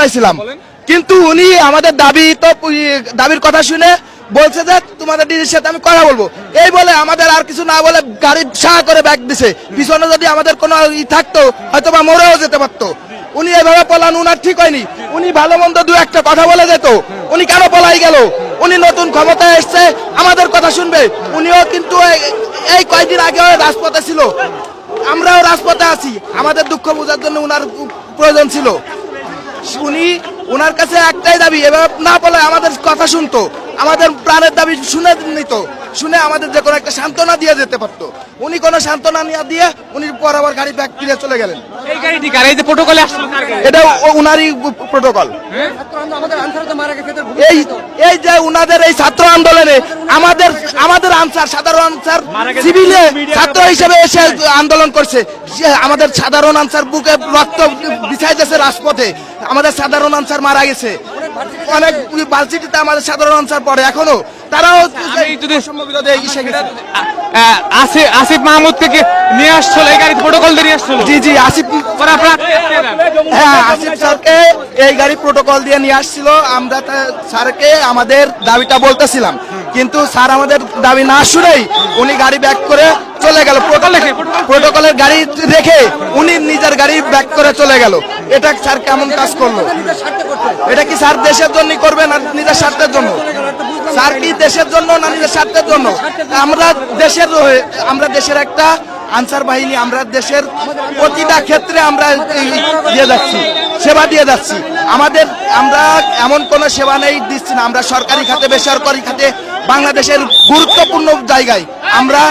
চাইছিলাম, কিন্তু উনি আমাদের দাবির কথা শুনে বলছে যে তোমাদের ডিজির সাথে আমি কথা বলবো, এই বলে আমাদের আর কিছু না বলে গাড়ি সাহ করে ব্যাগ দিছে। পিছনে যদি আমাদের কোনো থাকতো হয়তো বা মরেও যেতে পারতো। উনি এভাবে পলান উনার ঠিক হয়নি। উনি ভালো মন্দ দু একটা কথা বলে যেত, উনি কেন পলাই গেল? উনি নতুন ক্ষমতায় এসছে, আমাদের কথা শুনবে। উনিও কিন্তু এই কয়েকদিন আগে রাজপথে ছিল, আমরাও রাজপথে আছি। আমাদের দুঃখ বোঝার জন্য উনার প্রয়োজন ছিল। উনি ওনার কাছে একটাই দাবি, এবার না বলে আমাদের কথা শুনতো, আমাদের প্রাণের দাবি শুনে নিত, শুনে আমাদের যে কোনো একটা সান্ত্বনা দিয়ে যেতে পারতো। উনি কোনো সান্ত্বনা নিয়ে দিয়ে উনি বরাবর গাড়ি ব্যাগ ফিরে চলে গেলেন। এই গাড়িটি কার? এই যে প্রোটোকলে আসলো কার গাড়ি? এটা উনারই প্রোটোকল। এই যে উনাদের এই ছাত্র আন্দোলনে আমাদের আনসার, সাধারণ আনসার সিভিলে ছাত্র হিসেবে এসে আন্দোলন করছে। আমাদের সাধারণ আনসার বুকে রক্ত বিছাইতেছে রাজপথে, আমাদের সাধারণ আনসার মারা গেছে। অনেক ভার্সিটিতে আমাদের সাধারণ আনসার পড়ে এখনো, তারাও আসিফ মাহমুদকে নিয়ে আসছিল এই গাড়ি প্রোটোকল দিয়ে নিয়ে আসছিল। জি জি, আসিফ স্যারকে এই গাড়ি প্রোটোকল দিয়ে নিয়ে আসছিল। আমরা স্যারকে আমাদের দাবিটা বলতেছিলাম, কিন্তু স্যার আমাদের দাবি না শুনেই উনি গাড়ি ব্যাক করে চলে গেল। প্রোটোকলের গাড়ি রেখে উনি নিজের গাড়ি ব্যাক করে চলে গেল। এটা স্যার কেমন কাজ করলো? এটা কি স্যার দেশের জন্য করবে না নিজের স্বার্থের জন্য? স্যার কি দেশের জন্য না নিজের স্বার্থের জন্য? আমরা দেশের একটা আনসার বাহিনী, আমরা দেশের প্রতিটা ক্ষেত্রে আমরা দিয়ে যাচ্ছি, সেবা দিয়ে যাচ্ছি। আমরা এমন কোন সেবা নেই দিচ্ছি না। আমরা সরকারি খাতে, বেসরকারি খাতে, বাংলাদেশের গুরুত্বপূর্ণ জায়গায় আমরা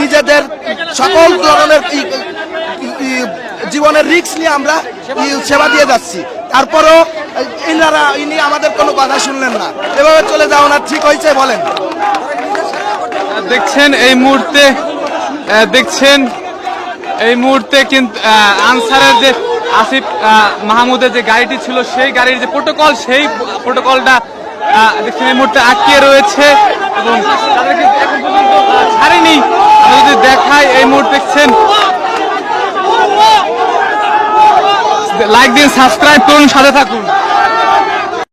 নিজেদের সকল ধরনের জীবনের রিস্ক নিয়ে আমরা সেবা দিয়ে যাচ্ছি। তারপরও ইনি আমাদের কোনো কথা শুনলেন না, এভাবে চলে যাওয়া না ঠিক হয়েছে বলেন? দেখছেন এই মুহূর্তে কিন্তু আনসারের যে আসিফ মাহমুদের যে গাড়িটি ছিল সেই গাড়ির যে প্রোটোকল, সেই প্রোটোকলটা দেখছেন এই মুহূর্তে আটকে রয়েছে এবং তাদেরকে এখন পর্যন্ত ছাড়েনি। আমরা যদি দেখাই এই মুহূর্তে দেখছেন, লাইক দিন, সাবস্ক্রাইব করুন, সাথে থাকুন।